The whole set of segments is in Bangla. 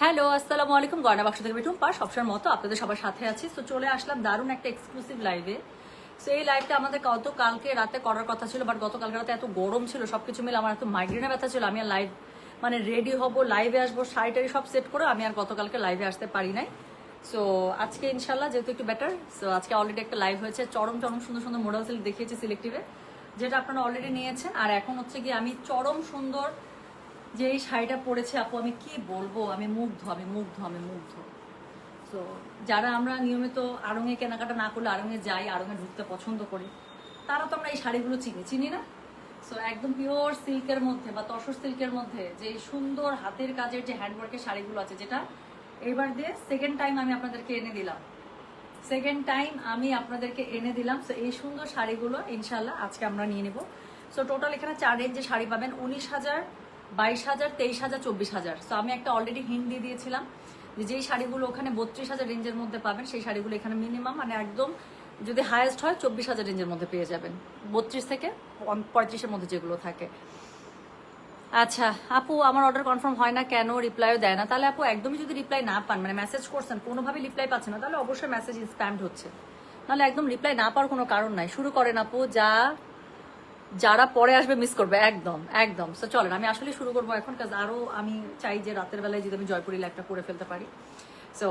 হ্যালো, আসসালামু আলাইকুম। গয়না বাক্স থেকে টুম্পা সবসময়ের মতো আপনাদের সবার সাথে আছি। তো চলে আসলাম দারুণ একটা এক্সক্লুসিভ লাইভে। সো এই লাইভটা আমাদের কালকে রাতে করার কথা ছিল, বাট গতকালকে রাতে এত গরম ছিল, সবকিছু মিলে আমার এত মাইগ্রেনের ব্যথা ছিল, আমি আর লাইভ মানে রেডি হব, লাইভে আসবো, শাড়ি সব সেট করে আমি আর গতকালকে লাইভে আসতে পারি নাই। সো আজকে ইনশাল্লাহ যেহেতু একটু বেটার, সো আজকে অলরেডি একটা লাইভ হয়েছে, চরম চরম সুন্দর সুন্দর মডেল সিল্ক দেখিয়েছি সিলেক্টিভে, যেটা আপনারা অলরেডি নিয়েছেন। আর এখন হচ্ছে গিয়ে আমি চরম সুন্দর যে এই শাড়িটা পরেছে আপু, আমি কি বলবো, আমি মুগ্ধ। তো যারা আমরা নিয়মিত আড়ঙে কেনাকাটা না করলে আড়ঙে যাই, আড়ঙে ঢুকতে পছন্দ করি, তারা তো আমরা এই শাড়িগুলো চিনি না। সো একদম পিওর সিল্কের মধ্যে বা তসর সিল্কের মধ্যে যে সুন্দর হাতের কাজের যে হ্যান্ডওয়ার্কের শাড়িগুলো আছে, যেটা এবার দিয়ে সেকেন্ড টাইম আমি আপনাদেরকে এনে দিলাম। সো এই সুন্দর শাড়িগুলো ইনশাল্লাহ আজকে আমরা নিয়ে নিব। সো টোটাল এখানে 4 রেঞ্জে শাড়ি পাবেন, 19,000, 22,000, 23,000, 24,000। সো আমি একটা অলরেডি হিন্ট দিয়ে দিয়েছিলাম যে যেই শাড়িগুলো ওখানে 32,000 রেঞ্জের মধ্যে পাবেন, সেই শাড়িগুলো এখানে মিনিমাম মানে একদম যদি হায়েস্ট হয় 24,000 রেঞ্জের মধ্যে পেয়ে যাবেন, 32 থেকে 35-এর মধ্যে যেগুলো থাকে। আচ্ছা আপু, আমার অর্ডার কনফার্ম হয় না কেন, রিপ্লাইও দেয় না? তাহলে আপু একদমই যদি রিপ্লাই না পান, মানে মেসেজ করছেন কোনোভাবে রিপ্লাই পাচ্ছেন না, তাহলে অবশ্যই মেসেজ স্প্যামড হচ্ছে, নাহলে একদম রিপ্লাই না পাওয়ার কোনো কারণ নাই। শুরু করেন আপু, যারা পরে আসবে মিস করবে, একদম। সো চলেন আমি আসলে শুরু করবো এখন, কাজ আরও আমি চাই যে রাতের বেলায় যদি আমি জয়পুরি লাইভটা করে ফেলতে পারি। সো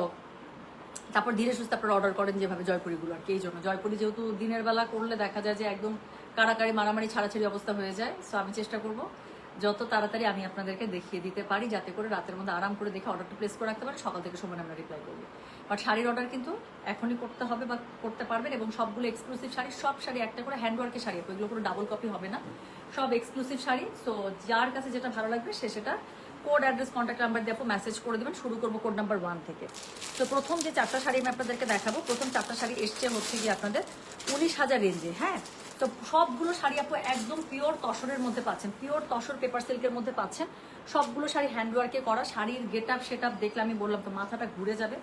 তারপর ধীরে সুস্থে আপনারা অর্ডার করেন যেভাবে জয়পুরিগুলো আর কি। এই জন্য জয়পুরি যেহেতু দিনের বেলা করলে দেখা যায় যে একদম কাড়াকাড়ি মারামারি ছাড়াছাড়ি অবস্থা হয়ে যায়। সো আমি চেষ্টা করব যত তাড়াতাড়ি আমি আপনাদেরকে দেখিয়ে দিতে পারি, যাতে করে রাতের মধ্যে আরাম করে দেখে অর্ডারটা প্লেস করে রাখতে পারেন, সকাল থেকে সময় আমরা রিপ্লাই করবো। বাট শাড়ির অর্ডার কিন্তু এখনই করতে হবে বা করতে পারবেন, এবং সবগুলো এক্সক্লুসিভ শাড়ি, সব শাড়ি একটা করে হ্যান্ডওয়ার্কের শাড়ি, এগুলো কোনো ডাবল কপি হবে না, সব এক্সক্লুসিভ শাড়ি। সো যার কাছে যেটা ভালো লাগবে সে সেটা কোড, অ্যাড্রেস, কন্ট্যাক্ট নাম্বার দিয়ে মেসেজ করে দেবেন। শুরু করবো কোড নাম্বার 1 থেকে। তো প্রথম যে 4টা শাড়ি আমি আপনাদেরকে দেখাবো, প্রথম 4টা শাড়ি এসছে হচ্ছে গিয়ে আপনাদের 19,000 রেঞ্জে। হ্যাঁ, তো সবগুলো শাড়ি আপু একদম পিওর তসরের মধ্যে পাচ্ছেন, পিওর তসর পেপার সিল্কের মধ্যে পাচ্ছেন। সবগুলো শাড়ি হ্যান্ডওয়ার্কে করা, শাড়ির গেট আপ সেট আপ দেখলে আমি বললাম তো মাথাটা ঘুরে যাবে,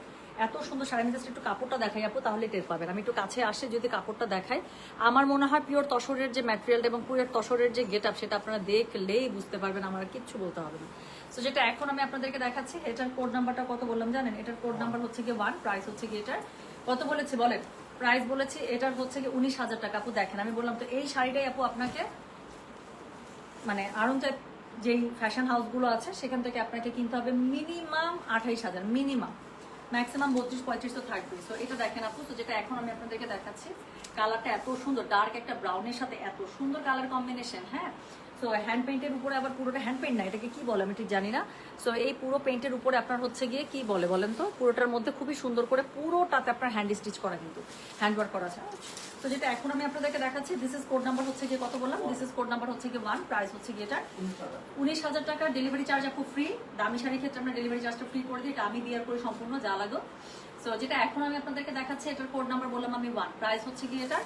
এত সুন্দর শাড়ি। আমি জাস্ট একটু কাপড়টা দেখাই আপু, তাহলে টের পাবেন। আমি একটু কাছে আসে যদি কাপড়টা দেখাই, আমার মনে হয় পিওর তসরের যে ম্যাটেরিয়ালটা এবং পিওর তসরের যে গেট আপ, সেটা আপনারা দেখলেই বুঝতে পারবেন, আমার কিচ্ছু বলতে হবে না। তো যেটা এখন আমি আপনাদেরকে দেখাচ্ছি, এটার কোড নাম্বারটা কত বললাম জানেন? এটার কোড নাম্বার হচ্ছে গিয়ে 1, প্রাইস হচ্ছে গিয়ে এটার কত বলেছি বলেন? প্রাইস বলেছি এটার হচ্ছে গিয়ে 19,000 টাকা। আপু দেখেন, আমি বললাম তো এই শাড়িটাই আপু আপনাকে মানে আরং টাইপ যেই ফ্যাশন হাউসগুলো আছে সেখান থেকে আপনাকে কিনতে হবে মিনিমাম 28,000, মিনিমাম, ম্যাক্সিমাম 32-35 তো থাকবে। সো এটা দেখেন আপু, তো যেটা এখন আমি আপনাদেরকে দেখাচ্ছি, কালারটা এত সুন্দর, ডার্ক একটা ব্রাউনের সাথে এত সুন্দর কালার কম্বিনেশন। হ্যাঁ, সো হ্যান্ড পেইন্টের উপরে, আবার পুরোটা হ্যান্ড পেইন্ট না, এটাকে কি বলে আমি ঠিক জানি না। সো এই পুরো পেইন্টের উপরে আপনার হচ্ছে গিয়ে কি বলে বলেন তো, পুরোটার মধ্যে খুবই সুন্দর করে পুরোটাতে আপনার হ্যান্ড স্টিচ করা, কিন্তু হ্যান্ড ওয়ার্ক করা আছে। তো যেটা এখন আমি আপনাদেরকে দেখাচ্ছি, দিস ইজ কোড নাম্বার হচ্ছে গিয়ে কত বললাম, দিস ইজ কোড নাম্বার হচ্ছে গিয়ে 1, প্রাইস হচ্ছে গিয়ে এটা 19,000 টাকা। ডেলিভারি চার্জ আপু ফ্রি, দামি শাড়ির ক্ষেত্রে আমরা ডেলিভারি চার্জটা ফ্রি করে দিই, এটা আমি বিয়ার করে সম্পূর্ণ যা লাগো। সো যেটা এখন আমি আপনাদেরকে দেখাচ্ছি, এটার কোড নাম্বার বললাম আমি 1, প্রাইস হচ্ছে গিয়ে এটা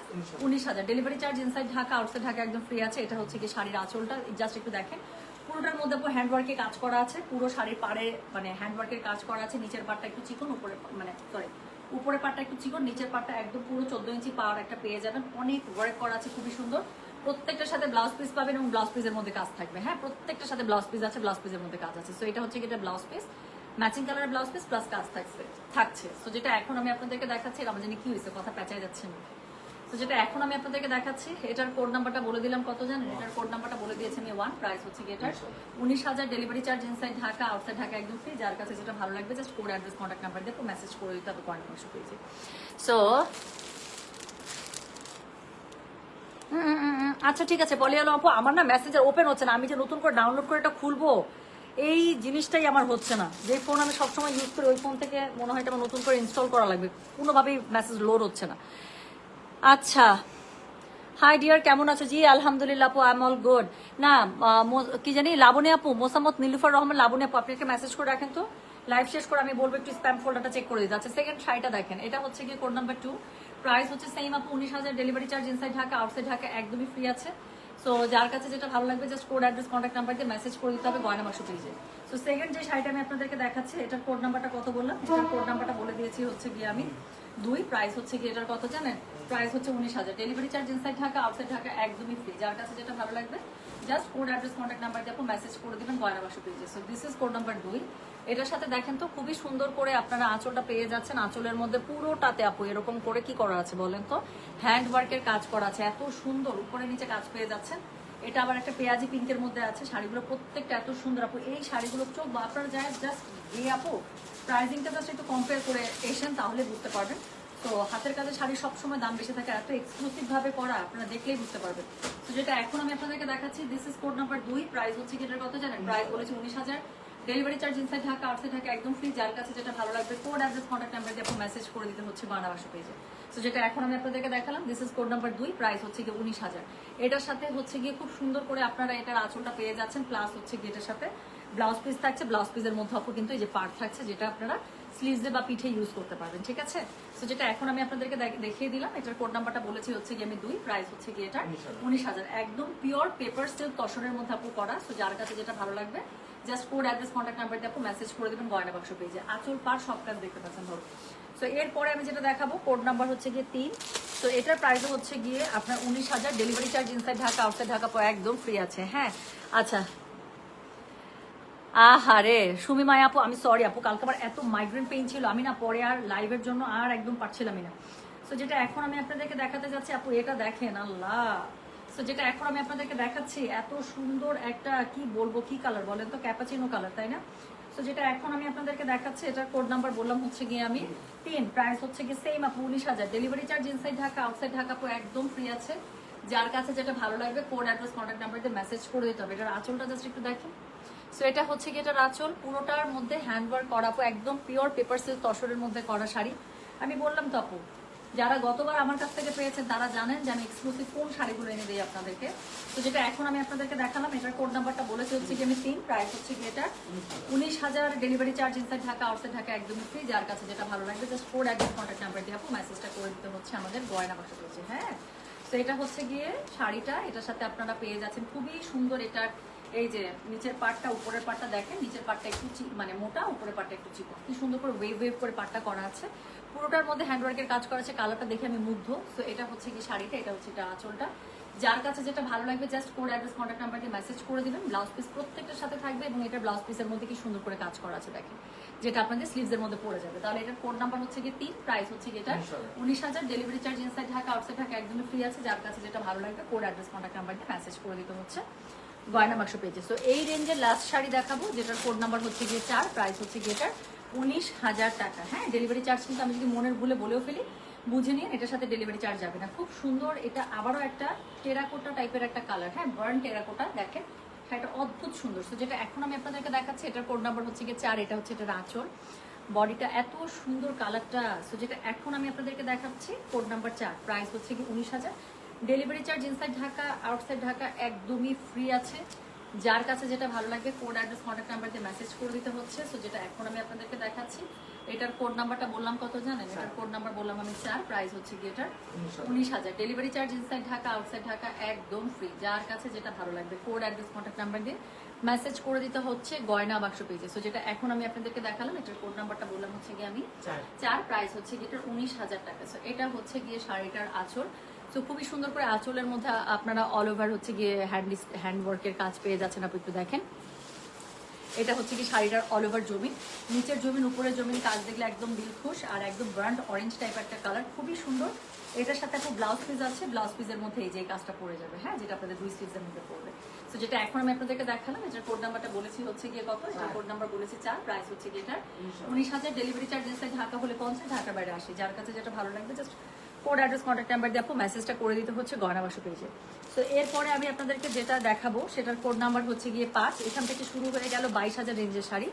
19,000। Delivery charge inside Dhaka, outside Dhaka একদম ফ্রি আছে। এটা হচ্ছে গিয়ে শাড়ির আঁচলটা, জাস্ট একটু দেখেন, পুরোটার মধ্যে হ্যান্ডওয়ার্কে কাজ করা আছে, পুরো শাড়ির পাড়ে মানে হ্যান্ডওয়ার্কের কাজ করা আছে। নিচের পাটটা একটু চিকন, উপরে মানে সরি উপরের পাটটা একটু চিকন, নিচের পাটটা একদম পুরো 14 ইঞ্চি পাওয়ার একটা পেয়ে যাবেন। অনেক ওয়ার্ক করা আছে, খুবই সুন্দর। প্রত্যেকটার সাথে ব্লাউজ পিস পাবেন এবং ব্লাউজ পিসের মধ্যে কাজ থাকবে। হ্যাঁ, প্রত্যেকটার সাথে ব্লাউজ পিস আছে, ব্লাউজ পিসের মধ্যে কাজ আছে। সো এটা হচ্ছে এটা ব্লাউজ পিস, ম্যাচিং কালারের ব্লাউজ পিস প্লাস কাজ থাকছে। সো যেটা এখন আমি আপনাদেরকে দেখাচ্ছি, আমার জানি কি হয়েছে, কথা পেঁচাই যাচ্ছে না। তো যেটা এখন আমি আপনাদেরকে দেখাচ্ছি, এটার কোড নাম্বারটা বলে দিলাম কত জানেন? এটার কোড নাম্বারটা বলে দিয়েছি আমি 1, প্রাইস হচ্ছে এটার 19,000। Delivery charge inside Dhaka, outside Dhaka একদম ফ্রি। যার কাছে যেটা ভালো লাগবে just code, address, contact number দিয়ে মেসেজ করে দিতে হবে কয়েন মাংস পেয়েছি। সো আচ্ছা ঠিক আছে, বলি হলো আপু, আমার না মেসেঞ্জার ওপেন হচ্ছে না, আমি যে নতুন করে ডাউনলোড করে এটা খুলবো এই জিনিসটাই আমার হচ্ছে না। যে ফোন আমি সবসময় ইউজ করি ওই ফোন থেকে মনে হয় এটা আমার নতুন করে ইনস্টল করা লাগবে, কোনোভাবেই মেসেজ লোড হচ্ছে না। আচ্ছা, হাই ডিয়ার, কেমন আছো? জি আলহামদুলিল্লাহ আপু, আই এম অল গুড। না কি জানি লাবণী আপু, মোসাম্মদ নীলুফার রহমান লাবণী আপু, আপনি একটা মেসেজ করে রাখেন তো, লাইভ শেষ করে আমি বলবো একটু স্প্যাম ফোল্ডারটা চেক করে দিতে। আচ্ছা, সেকেন্ড শাড়িটা দেখেন, এটা হচ্ছে গিয়ে কোড নাম্বার 2, প্রাইস হচ্ছে সেম আপু 19,000। Delivery charge inside Dhaka, outside Dhaka একদমই ফ্রি আছে। সো যার কাছে যেটা ভালো লাগবে just code, address, contact number দিয়ে মেসেজ করে দিতে হবে গয়না বাক্স পেজে। সো সেকেন্ড যে শাড়িটা আমি আপনাদেরকে দেখাচ্ছি, এটার কোড নাম্বারটা কত বললাম, এটার কোড নাম্বারটা বলে দিয়েছি হচ্ছে গিয়ে আমি 2 প্রাইস হচ্ছে কি এটার কত জানেন? প্রাইস হচ্ছে 19,000। Delivery charge inside Dhaka outside Dhaka একদমই ফ্রি। যার কাছে যেটা ভালো লাগবে just code address contact number দিয়ে আপনি মেসেজ করে দিবেন গয়না বাক্স পেজে। So this is code number 2। এটার সাথে দেখেন তো খুবই সুন্দর করে আপনারা আঁচলটা পেয়ে যাচ্ছেন। আঁচলের মধ্যে পুরোটাতে আপু এরকম করে কি করা আছে বলেন তো? হ্যান্ড ওয়ার্কের কাজ করা আছে, এত সুন্দর উপরে নিচে কাজ পেয়ে যাচ্ছেন। এটা আবার একটা পেঁয়াজি পিঙ্কের মধ্যে আছে। শাড়িগুলো প্রত্যেকটা এত সুন্দর আপু। এই শাড়িগুলোর চোখ আপনারা যায় জাস্ট গিয়ে আপু প্রাইসিংটা জাস্ট একটু কম্পেয়ার করে এসেন তাহলে বুঝতে পারবেন। তো হাতের কাজে শাড়ি সবসময় দাম বেশি থাকে, এত এক্সক্লুসিভ ভাবে করা আপনারা দেখলেই বুঝতে পারবেন। তো যেটা এখন আমি আপনাদেরকে দেখাচ্ছি this is code number 2। Price হচ্ছে কি এটার কত জানেন? প্রাইস বলেছি 19,000। Delivery charge inside Dhaka outside Dhaka একদম ফ্রি। যার কাছে যেটা ভালো লাগবে কোড অ্যাড্রেস কন্ট্যাক্ট নাম্বার দিয়ে আপনি মেসেজ করে দিতে হচ্ছে গয়না বাক্স পেজে। তো যেটা এখন আমি আপনাদেরকে দেখালাম this is code number 2। Price হচ্ছে গিয়ে 19,000। এটার সাথে হচ্ছে গিয়ে খুব সুন্দর করে আপনারা এটার আঁচলটা পেয়ে যাচ্ছেন, প্লাস হচ্ছে গিয়ে এটার সাথে ব্লাউজ পিস থাকছে। ব্লাউজ পিসের মধ্যে আপু কিন্তু এই যে পার্ট থাকছে যেটা আপনারা স্লিভসে বা পিঠে ইউজ করতে পারবেন, ঠিক আছে? তো যেটা এখন আমি আপনাদেরকে দেখিয়ে দিলাম, এটার কোড নাম্বারটা বলেছি হচ্ছে গিয়ে আমি 2। প্রাইস হচ্ছে গিয়ে এটা 19,000। একদম পিওর পেপার সিল্ক তসরের মধ্যে আপু করা। তো যার কাছে যেটা ভালো লাগবে just code address contact number দিয়ে আপু মেসেজ করে দেবেন গয়না বাক্স পেজে। আঁচল পার সব কাজ দেখতে পাচ্ছেন ধরো। তো এরপরে আমি যেটা দেখাবো কোড নাম্বার হচ্ছে গিয়ে 3। তো এটার প্রাইস হচ্ছে গিয়ে আপনার 19,000। Delivery charge inside Dhaka outside Dhaka একদম ফ্রি আছে। হ্যাঁ আচ্ছা, আহারে সুমি মায়া আপু আমি সরি আপু, কালকে আমার এত মাইগ্রেন পেইন ছিল আমি না পরে আর লাইভের জন্য আর একদম পারছিলামই না। সো যেটা এখন আমি আপনাদেরকে দেখাতে যাচ্ছি আপু এটা দেখেন আল্লাহ। সো যেটা এখন আমি আপনাদেরকে দেখাচ্ছি এত সুন্দর একটা কি বলবো কি কালার বলেন তো? ক্যাপাচিনো কালার, তাই না? সো যেটা এখন আমি আপনাদেরকে দেখাচ্ছি এটার কোড নাম্বার বললাম হচ্ছে গিয়ে আমি 3। প্রাইস হচ্ছে গিয়ে সেম আপু 19,000। Delivery charge inside Dhaka outside Dhaka আপু একদম ফ্রি আছে। যার কাছে যেটা ভালো লাগবে কোড অ্যাড্রেস কন্ট্যাক্ট নাম্বার দিয়ে মেসেজ করে দিতে হবে। এটার আঁচলটা জাস্ট একটু দেখেন। সো এটা হচ্ছে কি এটার আঁচল পুরোটার মধ্যে হ্যান্ডওয়ার্ক করা আপু, একদম পিওর পেপার সিল্ক তসরের মধ্যে করা শাড়ি। আমি বললাম তো আপু যারা গতবার আমার কাছ থেকে পেয়েছেন তারা জানেন যে আমি এক্সক্লুসিভ কোন শাড়িগুলো এনে দিই আপনাদেরকে। তো যেটা এখন আমি আপনাদেরকে দেখালাম এটার কোড নাম্বারটা বলেছি হচ্ছে কি আমি 3। প্রাইস হচ্ছে কি এটা 19,000। Delivery charge inside Dhaka outside Dhaka একদমই ফ্রি। যার কাছে যেটা ভালো লাগবে just code address contact number দিয়ে আপু মেসেজটা করে দিতে হচ্ছে আমাদের গয়না বাক্স পেজে। হ্যাঁ তো এটা হচ্ছে গিয়ে শাড়িটা, এটার সাথে আপনারা পেয়ে যাচ্ছেন খুবই সুন্দর। এটার এই যে নিচের পাটটা উপরের পাটটা দেখেন, নিচের পাটটা একটু মানে মোটা, উপরের পাটটা একটু চিকন, কি সুন্দর করে ওয়েভ ওয়েভ করে পাটটা করা আছে। পুরোটার মধ্যে হ্যান্ডওয়ার্কের কাজ করা আছে। কালারটা দেখে আমি মুগ্ধ। তো এটা হচ্ছে কি শাড়িটা, এটা হচ্ছে এটা আঁচলটা। যার কাছে যেটা ভালো লাগবে just code address contact number দিয়ে মেসেজ করে দিবেন। ব্লাউজ পিস প্রত্যেকটার সাথে থাকবে এবং এটার ব্লাউজ পিসের মধ্যে কি সুন্দর করে কাজ করা আছে দেখেন, যেটা আপনাদের স্লিভসের মধ্যে পড়ে যাবে। তাহলে এটার কোড নাম্বার হচ্ছে কি 3। প্রাইস হচ্ছে কি এটা 19,000। Delivery charge inside Dhaka outside Dhaka একদমই ফ্রি আছে। যার কাছে যেটা ভালো লাগবে কোড অ্যাড্রেস কন্ট্যাক্ট নাম্বার দিয়ে মেসেজ করে দিতে হচ্ছে গয়না বাক্স পেয়েছে। তো এই রেঞ্জের লাস্ট শাড়ি দেখাবো যেটার কোড নাম্বার হচ্ছে গিয়ে 4। প্রাইস হচ্ছে গিয়ে এটার 19,000 টাকা। হ্যাঁ ডেলিভারি চার্জ কিন্তু আমি যদি মনের ভুলে বলেও ফেলি বুঝে নিন, এটার সাথে ডেলিভারি চার্জ যাবে না। খুব সুন্দর। এটা আবারও একটা টেরাকোটা টাইপের একটা কালার। হ্যাঁ বার্ন টেরাকোটা দেখেন, হ্যাঁ এটা অদ্ভুত সুন্দর। তো যেটা এখন আমি আপনাদেরকে দেখাচ্ছি এটার কোড নাম্বার হচ্ছে গিয়ে 4। এটা হচ্ছে এটার আঁচল, বডিটা এত সুন্দর কালারটা। সো যেটা এখন আমি আপনাদেরকে দেখাচ্ছি কোড নাম্বার 4। প্রাইস হচ্ছে কি 19,000। Delivery charge inside Dhaka outside Dhaka একদমই ফ্রি আছে। যার কাছে যেটা ভালো লাগবে কোড অ্যাড্রেস কন্ট্যাক্ট নাম্বার দিয়ে মেসেজ করে দিতে হচ্ছে। সো যেটা এখন আমি আপনাদেরকে দেখাচ্ছি এটার কোড নাম্বারটা বললাম কত জানেন? এটার কোড নাম্বার বললাম আমি 4। প্রাইস হচ্ছে কি এটার 19,000। Delivery charge inside Dhaka outside Dhaka একদম ফ্রি। যার কাছে যেটা ভালো লাগবে কোড অ্যাড্রেস কন্ট্যাক্ট নাম্বার দিয়ে মেসেজ করে দিতে হচ্ছে গয়না বাক্স পেজে। সো যেটা এখন আমি আপনাদেরকে দেখালাম এটার কোড নাম্বারটা বললাম হচ্ছে গিয়ে আমি 4। প্রাইস হচ্ছে গিয়ে এটার 19,000 টাকা। সো এটা হচ্ছে গিয়ে শাড়িটার আঁচল। তো খুবই সুন্দর করে আঁচলের মধ্যে আপনারা অল ওভার হচ্ছে গিয়ে হ্যান্ডওয়ার্কের কাজ পেয়ে যাচ্ছেন। আপনি একটু দেখেন, এটা হচ্ছে কি শাড়িটার অল ওভার জমিন, নিচের জমিন উপরের জমিন কাজ দেখলে একদম দিলখুশ। আর একদম ব্রান্ড অরেঞ্জ টাইপ একটা কালার, খুবই সুন্দর। এটার সাথে আপু ব্লাউজ পিস আছে, ব্লাউজ পিসের মধ্যে এই যে কাজটা পড়ে যাবে। হ্যাঁ যেটা আপনাদের 2 স্লিভসের মধ্যে পড়বে। তো যেটা এখন আমি আপনাদেরকে দেখালাম এটার কোড নাম্বারটা বলেছি হচ্ছে গিয়ে কত? এটার কোড নাম্বার বলেছি 4। প্রাইস হচ্ছে গিয়ে এটার 19,000। ডেলিভারি চার্জ ইনসাইড ঢাকা হলে 50, ঢাকার বাইরে 80। যার কাছে যেটা ভালো লাগবে just code address contact number দিয়ে আপু মেসেজটা করে দিতে হচ্ছে গয়না বাক্স পেজে। তো এরপরে আমি আপনাদেরকে যেটা দেখাবো সেটার কোড নাম্বার হচ্ছে গিয়ে 5। এখান থেকে শুরু হয়ে গেল 22,000 রেঞ্জের শাড়ি।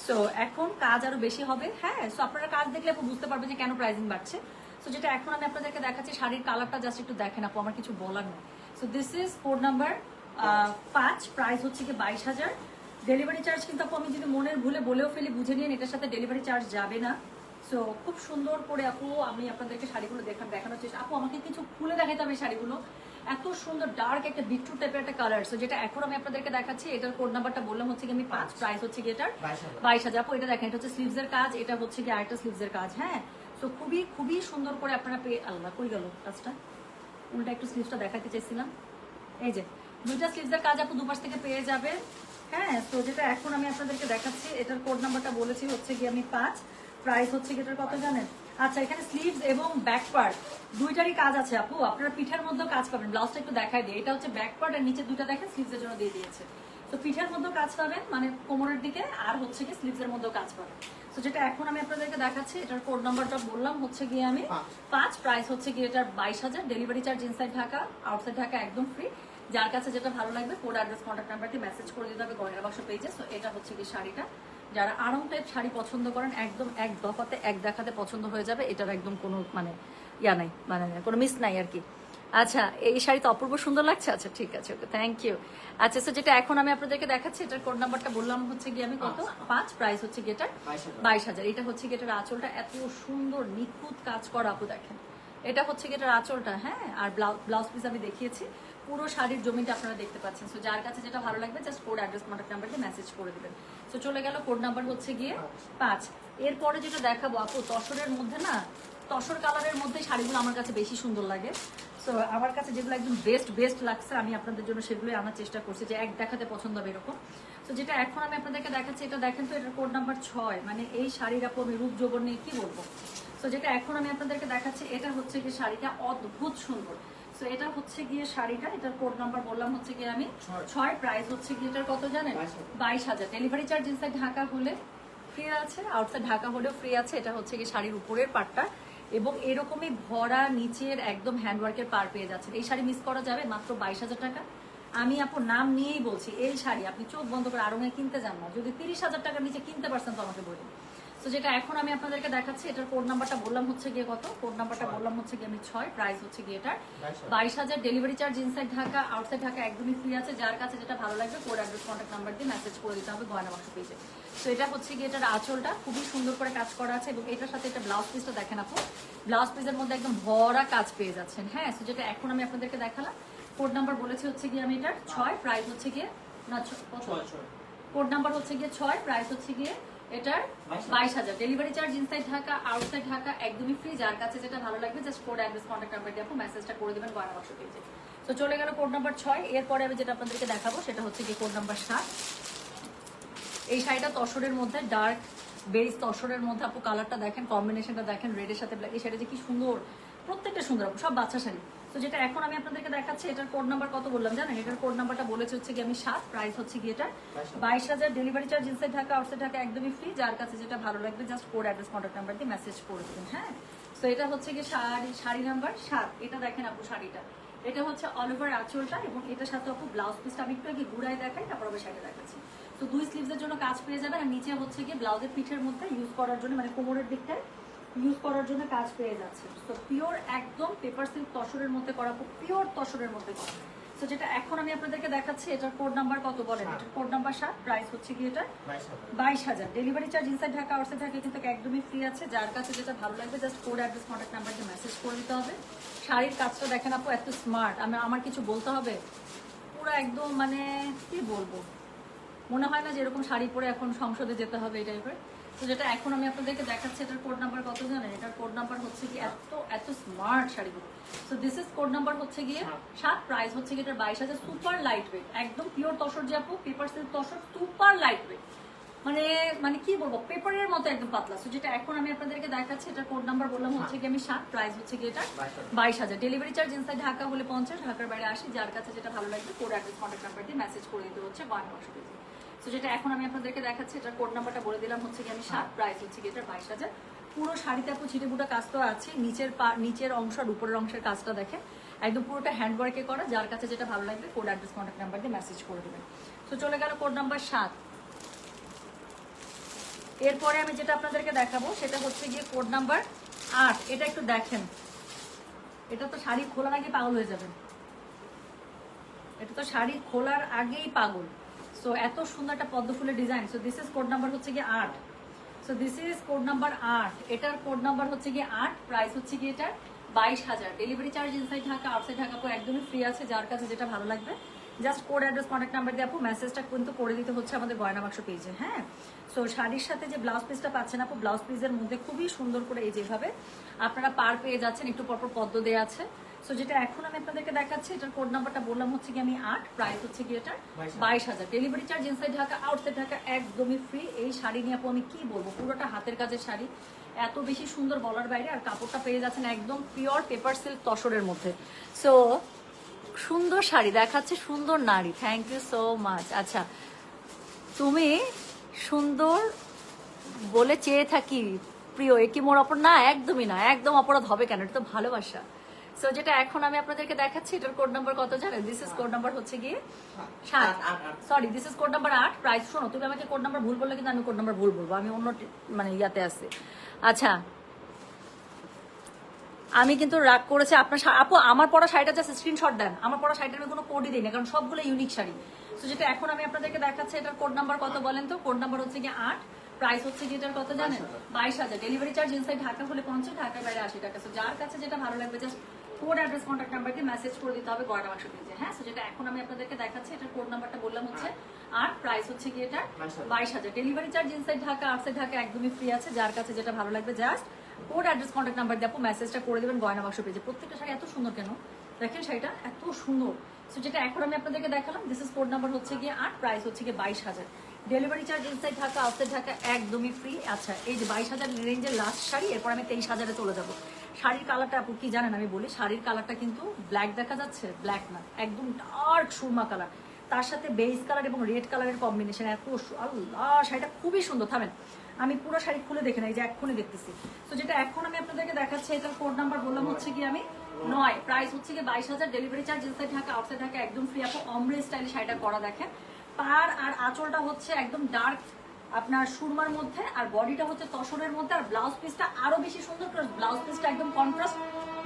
সো এখন কাজ আরো বেশি হবে। হ্যাঁ সো আপনারা কাজ দেখলে আপু বুঝতে পারবেন যে কেন প্রাইসিং বাড়ছে। সো যেটা এখন আমি আপনাদেরকে দেখাচ্ছি শাড়ির কালারটা জাস্ট একটু দেখেন আপু, আমার কিছু বলার নেই। So this is code number 5। Price হচ্ছে কি 22,000। ডেলিভারি চার্জ কিন্তু আপু আমি যদি মনের ভুলে বলেও ফেলি বুঝে নিন, এটার সাথে ডেলিভারি চার্জ যাবে না। সো খুব সুন্দর করে আপু আমি আপনাদেরকে শাড়িগুলো দেখানোর চেষ্টা। আপু আমাকে কিছু খুলে দেখাতে হবে শাড়িগুলো, এত সুন্দর ডার্ক একটা বিটরুট টাইপের একটা কালার। সো যেটা এখন আমি আপনাদেরকে দেখাচ্ছি এটার কোড নাম্বারটা বললাম হচ্ছে কি আমি 5। প্রাইস হচ্ছে কি এটার 22,000। আপু এটা দেখেন, এটা হচ্ছে স্লিভসের কাজ, এটা হচ্ছে কি আরেকটা স্লিভসের কাজ। হ্যাঁ সো তো খুবই খুবই সুন্দর করে আপনারা পেয়ে, আল্লাহ কই গেল কাজটা, উল্টা একটু স্লিভসটা দেখাতে চাইছিলাম। এই যে দুইটা স্লিভসের কাজ আপু দুপাশ থেকে পেয়ে যাবেন। হ্যাঁ, তো যেটা এখন আমি আপনাদেরকে দেখাচ্ছি, এটার কোড নাম্বারটা বলেছি হচ্ছে কি আমি 5, প্রাইস হচ্ছে কি এটার কত জানেন? আচ্ছা, এখানে স্লিভস এবং ব্যাক পার্ট দুইটারই কাজ আছে আপু, আপনারা পিঠের মধ্যেও কাজ পাবেন। ব্লাউজটা একটু দেখাই দিই, এটা হচ্ছে ব্যাক পার্ট আর নিচে দুইটা দেখেন স্লিভসের জন্য দিয়ে দিয়েছে। তো পিঠের মধ্যেও কাজ পাবেন, মানে কোমরের দিকে, আর হচ্ছে কি স্লিভসের মধ্যেও কাজ পাবেন। তো যেটা এখন আমি আপনাদেরকে দেখাচ্ছি, এটার কোড নাম্বারটা বললাম হচ্ছে গিয়ে আমি 5, প্রাইস হচ্ছে গিয়ে এটার 22,000, delivery charge inside Dhaka, outside Dhaka একদম ফ্রি। যার কাছে যেটা ভালো লাগবে কোড অ্যাড্রেস কন্ট্যাক্ট নাম্বার দিয়ে মেসেজ করে দিতে হবে গয়না বাক্স পেজে। তো এটা হচ্ছে কি শাড়িটা, যারা আরাম টাইপ শাড়ি পছন্দ করেন একদম এক দফাতে এক দেখাতে পছন্দ হয়ে যাবে, এটার একদম কোনো মানে ইয়া নাই, মানে কোনো মিস নাই আর কি। আচ্ছা, এই শাড়ি তো অপূর্ব সুন্দর লাগছে। আচ্ছা ঠিক আছে, ওকে, থ্যাংক ইউ। আচ্ছা, তো যেটা এখন আমি আপনাদেরকে দেখাচ্ছি, এটার কোড নাম্বারটা বললাম হচ্ছে গিয়ে আমি কত, 5, প্রাইস হচ্ছে গিয়ে এটার 22,000। এটা হচ্ছে গিয়ে এটার আঁচলটা এত সুন্দর নিখুঁত কাজ করা আপু, দেখেন এটা হচ্ছে গিয়ে এটার আঁচলটা। হ্যাঁ, আর ব্লাউজ পিস আমি দেখিয়েছি, পুরো শাড়ির জমিটা আপনারা দেখতে পাচ্ছেন। সো যার কাছে যেটা ভালো লাগবে just code address contact number দিয়ে মেসেজ করে দিবেন। সো চলে গেল কোড নাম্বার হচ্ছে গিয়ে 5। এরপরে যেটা দেখাবো আপু, তসরের মধ্যে না, তসর কালারের মধ্যে শাড়িগুলো আমার কাছে বেশি সুন্দর লাগে। সো আমার কাছে যেগুলো একদম বেস্ট লাগছে, আমি আপনাদের জন্য সেগুলোই আনার চেষ্টা করছি, যে এক দেখাতে পছন্দ হবে এরকম। তো যেটা এখন আমি আপনাদেরকে দেখাচ্ছি, এটা দেখেন তো, এটার কোড নাম্বার 6। মানে এই শাড়ির আপু আমি রূপ যৌবন নিয়ে কি বলবো। তো যেটা এখন আমি আপনাদেরকে দেখাচ্ছি, এটা হচ্ছে গিয়ে শাড়িটা অদ্ভুত সুন্দর। সো এটা হচ্ছে গিয়ে শাড়িটা, এটার কোড নাম্বার বললাম হচ্ছে গিয়ে আমি 6, প্রাইস হচ্ছে গিয়ে এটার কত জানেন? 22,000, ডেলিভারি চার্জ ইনসাইড ঢাকা হলে ফ্রি আছে, আউটসাইড ঢাকা হলেও ফ্রি আছে। এটা হচ্ছে গিয়ে শাড়ির উপরের পার্টটা, এবং এরকমই ভরা নিচের একদম হ্যান্ডওয়ার্কের পার পেয়ে যাচ্ছেন। এই শাড়ি মিস করা যাবে মাত্র 22,000 টাকা। আমি আপু নাম নিয়েই বলছি, এই শাড়ি আপনি চোখ বন্ধ করে আরো কিনতে যান না, যদি 30,000 টাকার নিচে কিনতে পারছেন তো আমাকে বলুন। তো যেটা এখন আমি আপনাদেরকে দেখাচ্ছি, এটার কোড নাম্বারটা বললাম হচ্ছে গিয়ে কত, কোড নাম্বারটা বললাম হচ্ছে গিয়ে আমি 6, প্রাইস হচ্ছে গিয়ে এটার 22,000, delivery charge inside Dhaka, outside Dhaka একদমই ফ্রি আছে। যার কাছে যেটা ভালো লাগবে কোড অ্যাড্রেস কন্ট্যাক্ট নাম্বার দিয়ে মেসেজ করে দিতে হবে গয়না বাক্স পেজে। তো এটা হচ্ছে গিয়ে এটার আঁচলটা খুবই সুন্দর করে কাজ করা আছে, এবং এটার সাথে এটা ব্লাউজ পিসটা দেখেন আপু, ব্লাউজ পিসের মধ্যে একদম ভরা কাজ পেয়ে যাচ্ছেন। হ্যাঁ, তো যেটা এখন আমি আপনাদেরকে দেখালাম, কোড নাম্বার বলেছি হচ্ছে গিয়ে আমি এটার 6, প্রাইস হচ্ছে গিয়ে না কোড নাম্বার হচ্ছে গিয়ে 6, প্রাইস হচ্ছে গিয়ে এটার 22,000, delivery charge inside Dhaka, outside Dhaka একদমই ফ্রি। যার কাছে যেটা ভালো লাগবে just code address contact number দিয়ে আপনি মেসেজটা করে দিবেন গয়না বাক্স পেজে। তো চলে গেল কোড নাম্বার 6। এরপরে আমি যেটা আপনাদেরকে দেখাবো সেটা হচ্ছে গিয়ে কোড নাম্বার 7। এই শাড়িটা তসরের মধ্যে, ডার্ক বেজ তসরের মধ্যে আপু, কালারটা দেখেন, কম্বিনেশনটা দেখেন, রেডের সাথে ব্ল্যাক। এই শাড়িটা যে কি সুন্দর, প্রত্যেকটা সুন্দর আপু, সব বাচ্চা শাড়ি। তো যেটা এখন আমি আপনাদেরকে দেখাচ্ছি, এটার কোড নাম্বার কত বললাম জানেন? এটার কোড নাম্বারটা বলেছে হচ্ছে কি আমি 7, প্রাইস হচ্ছে কি এটা 22,000, delivery charge inside Dhaka, outside Dhaka একদমই ফ্রি। যার কাছে যেটা ভালো লাগবে just code address contact number দিয়ে মেসেজ করে দেবেন। হ্যাঁ, তো এটা হচ্ছে কি শাড়ি নাম্বার 7। এটা দেখেন আপু শাড়িটা, এটা হচ্ছে অল ওভার আঁচলটা, এবং এটার সাথে আপু ব্লাউজ পিসটা আমি একটু আগে ঘুরাই দেখাই, তারপর আমি শাড়ি দেখাচ্ছি। তো 2 স্লিভসের জন্য কাজ পেয়ে যাবেন, আর নিচে হচ্ছে গিয়ে ব্লাউজের পিঠের মধ্যে ইউজ করার জন্য, মানে কোমরের দিকটায় ইউজ করার জন্য কাজ পেয়ে যাচ্ছে। তো পিওর একদম পেপার সিল্ক তসরের মধ্যে করা, পিওর তসরের মধ্যে করা। তো যেটা এখন আমি আপনাদেরকে দেখাচ্ছি, এটার কোড নাম্বার কত বলেন? এটার কোড নাম্বার 7, প্রাইস হচ্ছে কি এটা 22,000, delivery charge inside Dhaka, outside Dhaka কিন্তু একদমই ফ্রি আছে। যার কাছে যেটা ভালো লাগবে just code address contact number দিয়ে মেসেজ করে দিতে হবে। শাড়ির কাজটা দেখেন আপু, এত স্মার্ট, আমার কিছু বলতে হবে, পুরো একদম মানে কি বলবো, মনে হয় না যে এরকম শাড়ি পরে এখন সংসদে যেতে হবে এই টাইপের। তো যেটা এখন আমি আপনাদেরকে দেখাচ্ছি, এটার কোড নাম্বার কত জানেন? এটার কোড নাম্বার হচ্ছে কি এত স্মার্ট শাড়িগুলো। So this is code number হচ্ছে গিয়ে 7, প্রাইস হচ্ছে গিয়ে এটার 22,000, সুপার লাইট ওয়েট, একদম পিওর তসর যে আপু, paper silk tussar, super light weight, মানে কি বলবো, পেপারের মতো একদম পাতলা। সো যেটা এখন আমি আপনাদেরকে দেখাচ্ছি, এটার কোড নাম্বার বললাম হচ্ছে কি আমি 7, প্রাইস হচ্ছে কি এটা 22,000, ডেলিভারি চার্জ ইনসাইড ঢাকা হলে 50, ঢাকার বাইরে 80। যার কাছে যেটা ভালো লাগবে কোড অ্যাড্রেস কন্ট্যাক্ট নাম্বার দিয়ে মেসেজ করে দিতে হচ্ছে গয়না বাক্স পেজে। তো যেটা এখন আমি আপনাদেরকে দেখাচ্ছি, এটার কোড নাম্বারটা বলে দিলাম হচ্ছে কি আমি 7, প্রাইস হচ্ছে কি এটা 22,000। পুরো শাড়িতে আপু ছিটেফুটা কাজ তো আছে, নিচের অংশ আর উপরের অংশের কাজটা দেখেন, একদম পুরোটা হ্যান্ডওয়ার্কে করা। যার কাছে যেটা ভালো লাগবে কোড অ্যাড্রেস কন্ট্যাক্ট নাম্বার দিয়ে মেসেজ করে দেবেন। তো চলে গেল কোড নাম্বার 7। এরপরে আমি যেটা আপনাদেরকে দেখাবো সেটা হচ্ছে গিয়ে কোড নাম্বার 8। এটা একটু দেখেন, এটা তো শাড়ি খোলার আগে পাগল হয়ে যাবেন, এটা তো শাড়ি খোলার আগেই পাগল। সো এত সুন্দর একটা পদ্ম ফুলের design. So this is code number হচ্ছে গিয়ে 8। So this is code number 8। এটার কোড নাম্বার হচ্ছে গিয়ে 8, প্রাইস হচ্ছে গিয়ে এটা 22,000, delivery charge inside Dhaka, outside Dhaka একদমই ফ্রি আছে। যার কাছে যেটা ভালো লাগবে just code address contact number দিয়ে আপু মেসেজটা কিন্তু করে দিতে হচ্ছে আমাদের গয়না বাক্স পেজে। হ্যাঁ, সো শাড়ির সাথে যে ব্লাউজ পিসটা পাচ্ছেন আপু, ব্লাউজ পিসের মধ্যে খুবই সুন্দর করে এই যেভাবে আপনারা পার পেয়ে যাচ্ছেন, একটু পরপর পদ্ম দেওয়া আছে। সো যেটা এখন আমি আপনাদেরকে দেখাচ্ছি, এটার কোড নাম্বারটা বললাম হচ্ছে কি আমি 8, প্রাইস হচ্ছে কি এটা 22,000। Delivery charge inside Dhaka outside Dhaka একদমই ফ্রি। এই শাড়ি নিয়ে আপু আমি কি বলবো, পুরোটা হাতের কাজের শাড়ি, এত বেশি সুন্দর বলার বাইরে। আর কাপড়টা পেয়ে যাচ্ছেন একদম পিওর পেপার সিল্ক তসরের মধ্যে। সো সুন্দর শাড়ি দেখাচ্ছে, সুন্দর নারী, থ্যাংক ইউ সো মাচ। আচ্ছা, তুমি সুন্দর বলে চেয়ে থাকি প্রিয়, এ কি মোর অপরাধ? না, একদমই না, একদম অপরাধ হবে কেন, এটা তো ভালোবাসা। সো যেটা এখন আমি আপনাদেরকে দেখাচ্ছি, এটার কোড নাম্বার কত জানেন? দিস ইজ কোড নাম্বার হচ্ছে গিয়ে 7, sorry this is code number 8, price. শোনো, তুমি আমাকে কোড নাম্বার ভুল বললে কিন্তু আমি কোড নাম্বার ভুল বলবো, আমি অন্য মানে ইয়াতে আছি। আচ্ছা, আমি কিন্তু রাগ করেছি আপনার আপু, আমার পরা শাড়িটা জাস্ট স্ক্রিনশট দেন, আমার পরা শাড়িটার আমি কোনো কোডই দিই না, কারণ সবগুলো ইউনিক শাড়ি। তো যেটা এখন আমি আপনাদেরকে দেখাচ্ছি, এটার কোড নাম্বার কত বলেন তো? কোড নাম্বার হচ্ছে গিয়ে 8, প্রাইস হচ্ছে কি এটার কত জানেন? 22,000। ডেলিভারি চার্জ ইনসাইড ঢাকা হলে 50, ঢাকার বাইরে 80 টাকা। সো যার কাছে যেটা ভালো লাগবে just code address contact number দিয়ে মেসেজ করে দিতে হবে গয়না বাক্স পেজে। হ্যাঁ, সো যেটা এখন আমি আপনাদেরকে দেখাচ্ছি, এটার কোড নাম্বারটা বললাম হচ্ছে 8, প্রাইস হচ্ছে কি এটা 22,000। Delivery charge inside Dhaka outside Dhaka একদমই ফ্রি আছে। যার কাছে যেটা ভালো লাগবে just code address contact number দিয়ে আপু মেসেজটা করে দেবেন গয়না বাক্স পেজে। প্রত্যেকটা শাড়ি এত সুন্দর, কেন দেখেন শাড়িটা এত সুন্দর। সো যেটা এখন আমি আপনাদেরকে দেখালাম, দিস ইজ কোড নাম্বার হচ্ছে গিয়ে 8, প্রাইস হচ্ছে গিয়ে 22,000। Delivery charge inside Dhaka outside Dhaka একদমই ফ্রি। আচ্ছা, এই যে 22,000 রেঞ্জের লাস্ট শাড়ি, এরপর আমি 23,000-এ চলে যাবো। শাড়ির কালারটা আপু কি জানেন, আমি বলি শাড়ির কালারটা কিন্তু ব্ল্যাক দেখা যাচ্ছে, ব্ল্যাক না, একদম ডার্ক সুরমা কালার, তার সাথে বেজ কালার এবং রেড কালারের কম্বিনেশন, এত আল্লাহ শাড়িটা খুবই সুন্দর। থামেন, আমি পুরো শাড়ি খুলে দেখে নাই, যে এক্ষুনি দেখতেছি। তো যেটা এখন আমি আপনাদেরকে দেখাচ্ছি, এটার কোড নাম্বার বললাম হচ্ছে কি আমি 9, প্রাইস হচ্ছে কি 22,000। Delivery charge inside Dhaka outside Dhaka একদম ফ্রি। আপু অমরে স্টাইলে শাড়িটা করা দেখেন, পার আর আঁচলটা হচ্ছে একদম ডার্ক আপনার সুরমার মধ্যে, আর বডিটা হচ্ছে তসরের মধ্যে, আর ব্লাউজ পিসটা আরো বেশি সুন্দর, ব্লাউজ পিসটা একদম কন্ট্রাস্ট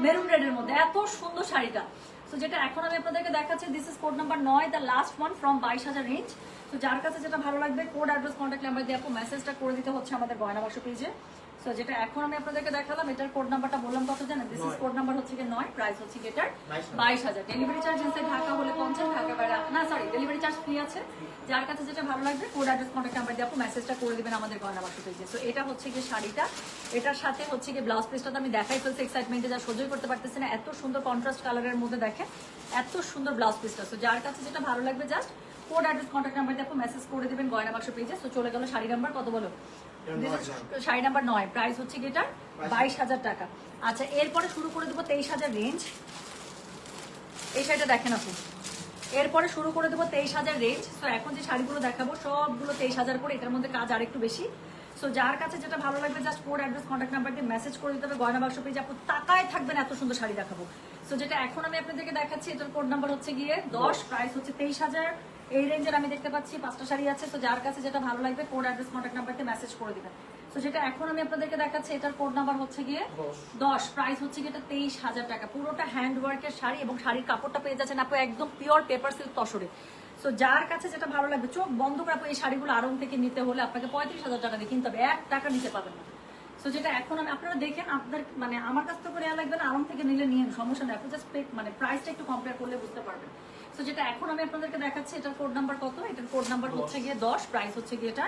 মেরুন রেডের মধ্যে, এত সুন্দর শাড়িটা। তো যেটা এখন আমি আপনাদেরকে দেখাচ্ছি, this is code number 9, the last one from 22,000 range. তো যার কাছে যেটা ভালো লাগবে কোড অ্যাড্রেস কন্ট্যাক্ট নাম্বার দিয়ে আপু মেসেজটা করে দিতে হচ্ছে আমাদের গয়না বাক্স পেজে। সো যেটা এখন আমি আপনাদেরকে দেখালাম, এটার কোড নাম্বারটা বললাম কত জানেন? দিস ইজ কোড নাম্বার হচ্ছে কি 9, প্রাইস হচ্ছে কি এটার 22,000। ডেলিভারি চার্জ ইনসাইড ঢাকা হলে 50, ঢাকার বাইরে না, সরি ডেলিভারি চার্জ ফ্রি আছে। যার কাছে যেটা ভালো লাগবে কোড অ্যাড্রেস কন্ট্যাক্ট নাম্বার দিয়ে আপু মেসেজটা করে দিবেন আমাদের গয়না বাক্স পেজে। সো এটা হচ্ছে কি শাড়িটা, এটার সাথে হচ্ছে কি ব্লাউজ পিসটা তো আমি দেখাই ফেলছি এক্সাইটমেন্টে, যা সহ্যই করতে পারতেছি না, এত সুন্দর কন্ট্রাস্ট কালারের মধ্যে দেখেন, এত সুন্দর ব্লাউজ পিসটা। সো যার কাছে যেটা ভালো লাগবে just code address contact number দিয়ে আপু মেসেজ করে দিবেন গয়না বাক্স পেজে। তো চলে গেল শাড়ি নাম্বার কত বলো? শাড়ি নাম্বার 9, প্রাইস হচ্ছে কি এটা 22,000 টাকা। আচ্ছা, এরপরে শুরু করে দেবো 23,000 রেঞ্জ। এই শাড়িটা দেখেন আপু, এরপরে শুরু করে দেবো 23,000 রেঞ্জ। তো এখন যে শাড়িগুলো দেখাবো সবগুলো 23,000 করে, এটার মধ্যে কাজ আর একটু বেশি। সো যার কাছে যেটা ভালো লাগবে just code address contact number দিয়ে মেসেজ করে দিতে হবে গয়না বাক্স পেজে। আপু তাকায় থাকবেন, এত সুন্দর শাড়ি দেখাবো। সো যেটা এখন আমি আপনাদেরকে দেখাচ্ছি, এটার কোড নাম্বার হচ্ছে গিয়ে 10, প্রাইস হচ্ছে 23,000। এই রেঞ্জের আমি দেখতে পাচ্ছি 5টা শাড়ি আছে। তো যার কাছে যেটা ভালো লাগবে কোড অ্যাড্রেস কন্ট্যাক্ট নাম্বার দিয়ে মেসেজ করে দিবেন। তো যেটা এখন আমি আপনাদেরকে দেখাচ্ছি, এটার কোড নাম্বার হচ্ছে গিয়ে 10, প্রাইস হচ্ছে গিয়ে এটা 23,000 টাকা। পুরোটা হ্যান্ড ওয়ার্কের শাড়ি এবং শাড়ির কাপড়টা পেয়ে যাচ্ছেন আপু একদম পিওর পেপার সিল্ক তসরে। সো যার কাছে যেটা ভালো লাগবে, চোখ বন্ধ করে আপু এই শাড়িগুলো আড়ং থেকে নিতে হলে আপনাকে 35,000 টাকা দিয়ে কিনতে হবে, 1 টাকা নিতে পাবেন না। সো যেটা এখন আমি আপনারা দেখেন, আপনার মানে আমার কাছ থেকে নেওয়া লাগবে না, আড়ং থেকে নিলে নিয়ে সমস্যা নেই, আপনি জাস্ট মানে প্রাইসটা একটু কম্পেয়ার করলে বুঝতে পারবেন। তো যেটা এখন আমি আপনাদেরকে দেখাচ্ছি, এটার কোড নাম্বার কত? এটার কোড নাম্বার হচ্ছে গিয়ে 10, প্রাইস হচ্ছে গিয়ে এটা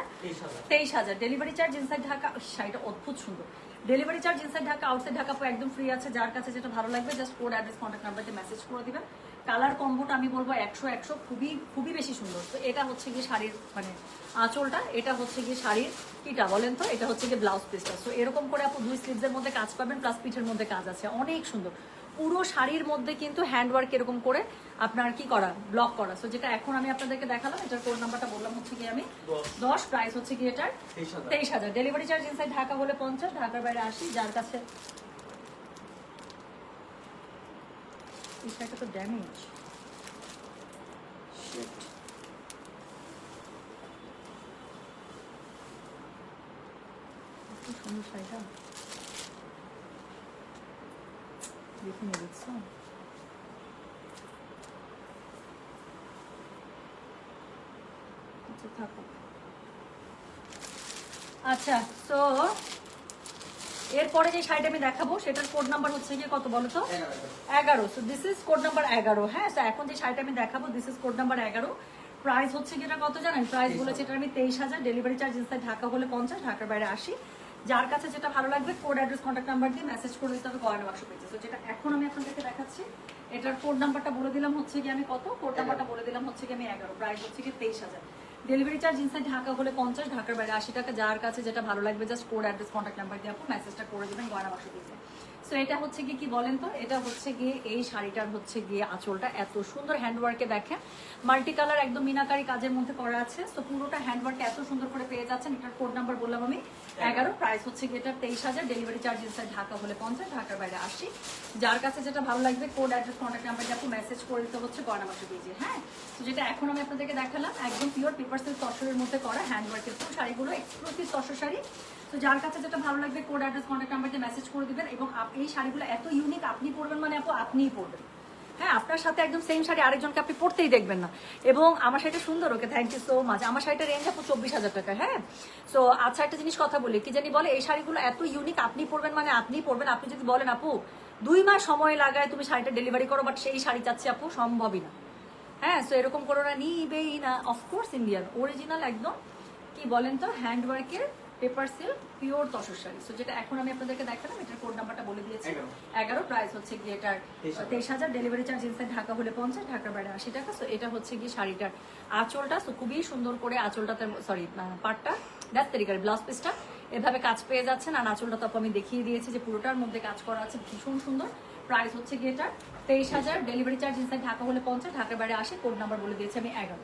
23,000। ডেলিভারি চার্জ ইনসাইড ঢাকা, শাড়িটা অদ্ভুত সুন্দর। Delivery charge inside Dhaka outside Dhaka একদম ফ্রি আছে। যার কাছে যেটা ভালো লাগবে just code address contact number দিয়ে মেসেজ করে দিবেন। কালার কম্বোটা আমি বলবো 100 খুবই খুবই বেশি সুন্দর। তো এটা হচ্ছে গিয়ে শাড়ির মানে আঁচলটা, এটা হচ্ছে গিয়ে শাড়ির কিটা বলেন তো, এটা হচ্ছে গিয়ে ব্লাউজ পিসটা। তো এরকম করে আপু 2 স্লিভসের মধ্যে কাজ পাবেন, প্লাস পিঠের মধ্যে কাজ আছে, অনেক সুন্দর। পুরো শাড়ির মধ্যে কিন্তু হ্যান্ডওয়ার্ক এরকম করে আপনার কি করা, ব্লক করা। সো যেটা এখন আমি আপনাদেরকে দেখালাম, এটার কোড নাম্বারটা বললাম হচ্ছে কি আমি 10, প্রাইস হচ্ছে কি এটার 23,000। ডেলিভারি চার্জ ইনসাইড ঢাকা হলে 50, ঢাকার বাইরে 80। যার কাছে এই শাড়িটা তো ড্যামেজ, সুন্দর শাড়িটা দেখে নিয়ে দেখছো। আচ্ছা, তো এরপরে যে শাড়িটা আমি দেখাবো সেটার কোড নাম্বার হচ্ছে গিয়ে কত বলো তো? 11। So this is code number 11। হ্যাঁ, তো এখন যে শাড়িটা আমি দেখাবো this is code number 11। Price হচ্ছে কি এটা কত জানেন? প্রাইস বলেছে এটা আমি 23,000, ডেলিভারি চার্জ ইনসাইড ঢাকা হলে 50, ঢাকার বাইরে 80। যার কাছে যেটা ভালো লাগবে কোড অ্যাড্রেস কন্ট্যাক্ট নাম্বার দিয়ে মেসেজ করে দিতে হবে গয়না বাক্স পেজে। তো যেটা এখন আমি আপনাদেরকে দেখাচ্ছি এটার কোড নাম্বারটা বলে দিলাম হচ্ছে কি আমি কত, কোড নাম্বারটা বলে দিলাম হচ্ছে কি আমি 11। প্রাইস হচ্ছে কি 23,000, ডেলিভারি চার্জ ইনসাইড ঢাকা হলে 50, ঢাকার বাইরে 80 টাকা। যার কাছে যেটা ভালো লাগবে just code address contact number দিয়ে আপনি মেসেজটা করে দেবেন গয়না বাক্স পেজে। সো এটা হচ্ছে কি বলেন তো, এটা হচ্ছে গিয়ে এই শাড়িটার হচ্ছে গিয়ে আঁচলটা এত সুন্দর হ্যান্ডওয়ার্কে দেখেন, মাল্টি কালার একদম মিনাকারি কাজের মধ্যে করা আছে। সো পুরোটা হ্যান্ডওয়ার্কে এত সুন্দর করে পেয়ে যাচ্ছেন। এটার কোড নাম্বার বললাম আমি 11। প্রাইস হচ্ছে গিয়ে এটা 23,000, ডেলিভারি চার্জ ইনসাইড ঢাকা হলে 50, ঢাকার বাইরে 80। যার কাছে যেটা ভালো লাগবে কোড অ্যাড্রেস কন্ট্যাক্ট নাম্বার দিয়ে আপনি মেসেজ করে দিতে হচ্ছে গয়না বাক্স পেজে। হ্যাঁ, তো যেটা এখন আমি আপনাদেরকে দেখালাম একদম পিওর পেপার সিল্ক তসরের মধ্যে করা হ্যান্ডওয়ার্কের ফুল শাড়িগুলো, এক্সক্লুসিভ তসর শাড়ি। তো যার কাছে যেটা ভালো লাগবে কোড অ্যাড্রেস কন্ট্যাক্ট নাম্বার দিয়ে মেসেজ করে দিবেন। এবং এই শাড়িগুলো এত ইউনিক, আপনি পরবেন মানে আপু আপনিই পরবেন। হ্যাঁ, আপনার সাথে একদম সেম শাড়ি আরেকজনকে আপনি পরতেই দেখবেন না। এবং আমার শাড়িটা সুন্দর, okay thank you so much. আমার শাড়িটা রেঞ্জ আপু 24,000 টাকা। হ্যাঁ, সো আচ্ছা একটা জিনিস কথা বলি, কি জানি বলে এই শাড়িগুলো এত ইউনিক, আপনি পরবেন মানে আপনিই পরবেন। আপনি যদি বলেন আপু 2 মাস সময় লাগায় তুমি শাড়িটা ডেলিভারি করো, বাট সেই শাড়ি চাচ্ছি আপু, সম্ভবই না। হ্যাঁ, সো এরকম করো না, নিবেই না। অফকোর্স ইন্ডিয়ান অরিজিনাল একদম কি বলেন তো হ্যান্ডওয়ার্কের paper silk pure tussar sari. So যেটা এখন আমি আপনাদেরকে দেখালাম এটার কোড নাম্বারটা বলে দিয়েছি 11। প্রাইস হচ্ছে গিয়ে এটার 23,000, ডেলিভারি চার্জ ইনসাইড ঢাকা হলে 50, ঢাকার বাইরে 80 টাকা। সো এটা হচ্ছে গিয়ে শাড়িটার আঁচলটা। সো খুবই সুন্দর করে আঁচলটাতে, সরি পাটটা, দ্যাট তরিকার ব্লাউজ পিসটা এভাবে কাজ পেয়ে যাচ্ছেন। আর আঁচলটা তো আমি দেখিয়ে দিয়েছি যে পুরোটার মধ্যে কাজ করা আছে, ভীষণ সুন্দর। প্রাইস হচ্ছে গিয়ে এটার 23,000, ডেলিভারি চার্জ ইনসাইড ঢাকা হলে 50, ঢাকার বাইরে 80। কোড নাম্বার বলে দিয়েছি আমি 11।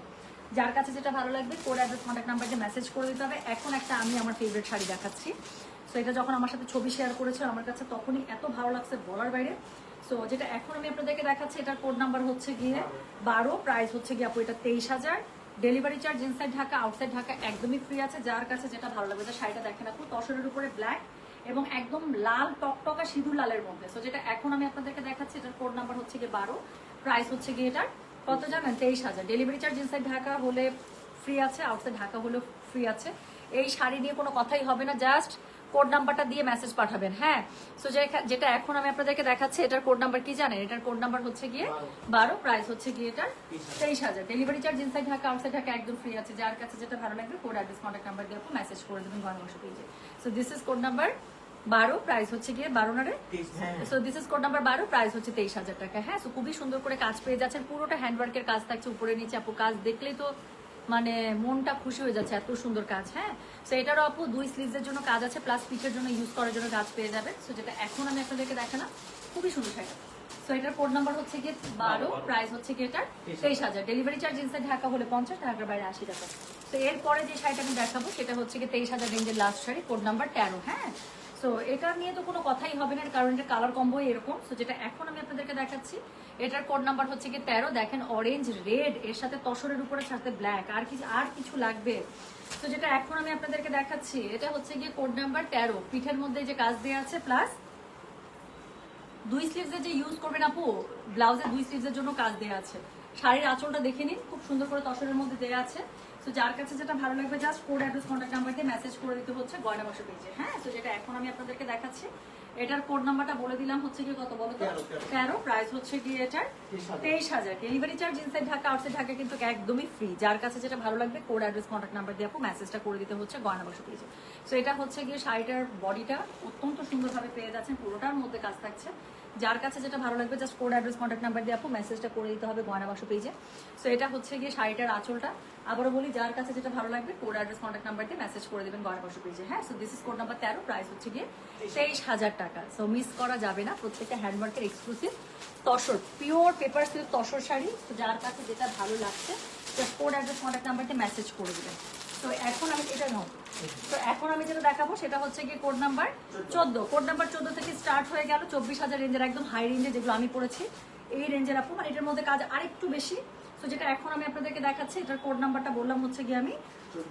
যার কাছে যেটা ভালো লাগবে কোড অ্যাড্রেস কন্ট্যাক্ট নাম্বার দিয়ে মেসেজ করে দিতে হবে। এখন একটা আমি আমার ফেভারিট শাড়ি দেখাচ্ছি। সো এটা যখন আমার সাথে ছবি শেয়ার করেছে আমার কাছে তখনই এত ভালো লাগছে বলার বাইরে। সো যেটা এখন আমি আপনাদেরকে দেখাচ্ছি এটার কোড নাম্বার হচ্ছে গিয়ে 12। প্রাইস হচ্ছে গিয়ে আপু এটা 23,000, delivery charge inside Dhaka outside Dhaka একদমই ফ্রি আছে। যার কাছে যেটা ভালো লাগবে, শাড়িটা দেখেন আপু তসরের উপরে ব্ল্যাক এবং একদম লাল টকটকা সিঁদুর লালের মধ্যে। সো যেটা এখন আমি আপনাদেরকে দেখাচ্ছি এটার কোড নাম্বার হচ্ছে গিয়ে 12। প্রাইস হচ্ছে গিয়ে এটার কত জানেন? 23,000, ডেলিভারি চার্জ ইনসাইড ঢাকা হলে ফ্রি আছে, আউটসাইড ঢাকা হলেও ফ্রি আছে। এই শাড়ি নিয়ে কোনো কথাই হবে না, জাস্ট কোড নাম্বারটা দিয়ে মেসেজ পাঠাবেন। হ্যাঁ, সো যেটা এখন আমি আপনাদেরকে দেখাচ্ছি এটার কোড নাম্বার কি জানেন? এটার কোড নাম্বার হচ্ছে গিয়ে 12। প্রাইস হচ্ছে গিয়ে এটার 23,000, delivery charge inside Dhaka outside Dhaka একদম ফ্রি আছে। যার কাছে যেটা ভালো লাগবে কোড অ্যাড্রেস কন্ট্যাক্ট নাম্বার দিয়ে আপনি মেসেজ করে দেবেন গয়না বাক্স পেজে। So this is code number 12। Price হচ্ছে গিয়ে 12 নারে। So this is code number 12। Price হচ্ছে 23,000 টাকা। হ্যাঁ, সো খুবই সুন্দর করে কাজ পেয়ে যাচ্ছেন। পুরোটা হ্যান্ডওয়ার্কের কাজ থাকছে উপরে নিচে। আপু কাজ দেখলেই তো মানে মনটা খুশি হয়ে যাচ্ছে, এত সুন্দর কাজ। হ্যাঁ, সো এটারও আপু 2 স্লিভসের জন্য কাজ আছে, প্লাস পিঠের জন্য ইউজ করার জন্য কাজ পেয়ে যাবেন। সো যেটা এখন আমি আপনাদেরকে দেখালাম খুবই সুন্দর শাড়িটা। সো এটার কোড নাম্বার হচ্ছে গিয়ে 12। প্রাইস হচ্ছে গিয়ে এটার 23,000, ডেলিভারি চার্জ ইনসাইড ঢাকা হলে 50, ঢাকার বাইরে 80 টাকা। তো এরপরে যে শাড়িটা আমি দেখাবো সেটা হচ্ছে গিয়ে 23,000 রেঞ্জের লাস্ট শাড়ি, কোড নাম্বার 13। হ্যাঁ, সো এটা নিয়ে তো কোনো কথাই হবে না, কারণ এটা কালার কম্বো এরকম। সো যেটা এখন আমি আপনাদেরকে দেখাচ্ছি এটার কোড নাম্বার হচ্ছে কি 13। দেখেন অরেঞ্জ রেড এর সাথে তসরের উপরে সাথে ব্ল্যাক, আর কিছু লাগবে? তো যেটা এখন আমি আপনাদেরকে দেখাচ্ছি এটা হচ্ছে গিয়ে কোড নাম্বার 13। পিঠের মধ্যে যে কাজ দেওয়া আছে, প্লাস 2 স্লিভসের যে ইউজ করবেন আপু, ব্লাউজের 2 স্লিভসের জন্য কাজ দেওয়া আছে। শাড়ির আঁচলটা দেখে নিন, খুব সুন্দর করে তসরের মধ্যে দেওয়া আছে। তো যার কাছে যেটা ভালো লাগবে just code address contact number দিয়ে মেসেজ করে দিতে হচ্ছে গয়না বাক্স পেজে। হ্যাঁ, তো যেটা এখন আমি আপনাদেরকে দেখাচ্ছি এটার কোড নাম্বারটা বলে দিলাম হচ্ছে গিয়ে কত বলো তো? 13। প্রাইস হচ্ছে গিয়ে এটার 23,000, delivery charge inside Dhaka outside Dhaka কিন্তু একদমই ফ্রি। যার কাছে যেটা ভালো লাগবে কোড অ্যাড্রেস কন্ট্যাক্ট নাম্বার দিয়ে আপু মেসেজটা করে দিতে হচ্ছে গয়না বাক্স পেজে। সো এটা হচ্ছে গিয়ে শাড়িটার বডিটা অত্যন্ত সুন্দরভাবে পেয়ে যাচ্ছেন, পুরোটার মধ্যে কাজ থাকছে। যার কাছে যেটা ভালো লাগবে just code address contact number দিয়ে আপু মেসেজটা করে দিতে হবে গয়না বাক্স পেজে। সো এটা হচ্ছে গিয়ে শাড়িটার আঁচলটা। আবারও বলি, যার কাছে যেটা ভালো লাগবে কোড অ্যাড্রেস কন্ট্যাক্ট নাম্বার দিয়ে মেসেজ করে দেবেন গয়না বাক্স পেজে। হ্যাঁ, so this is code number 13। Price হচ্ছে গিয়ে 23,000 টাকা। সো মিস করা যাবে না, প্রত্যেকটা হ্যান্ডওয়ার্কের exclusive tussar pure paper silk tussar sari. তো যার কাছে যেটা ভালো লাগছে just code address contact number দিয়ে মেসেজ করে দেবেন। তো এখন আমি এটা নয়, তো এখন আমি যেটা দেখাবো সেটা হচ্ছে গিয়ে কোড নাম্বার 14। কোড নাম্বার 14 থেকে স্টার্ট হয়ে গেল 24,000 রেঞ্জের, একদম হাই রেঞ্জে যেগুলো আমি পড়েছি এই রেঞ্জের আপু, মানে এটার মধ্যে কাজ আরেকটু বেশি। তো যেটা এখন আমি আপনাদেরকে দেখাচ্ছি এটার কোড নাম্বারটা বললাম হচ্ছে গিয়ে আমি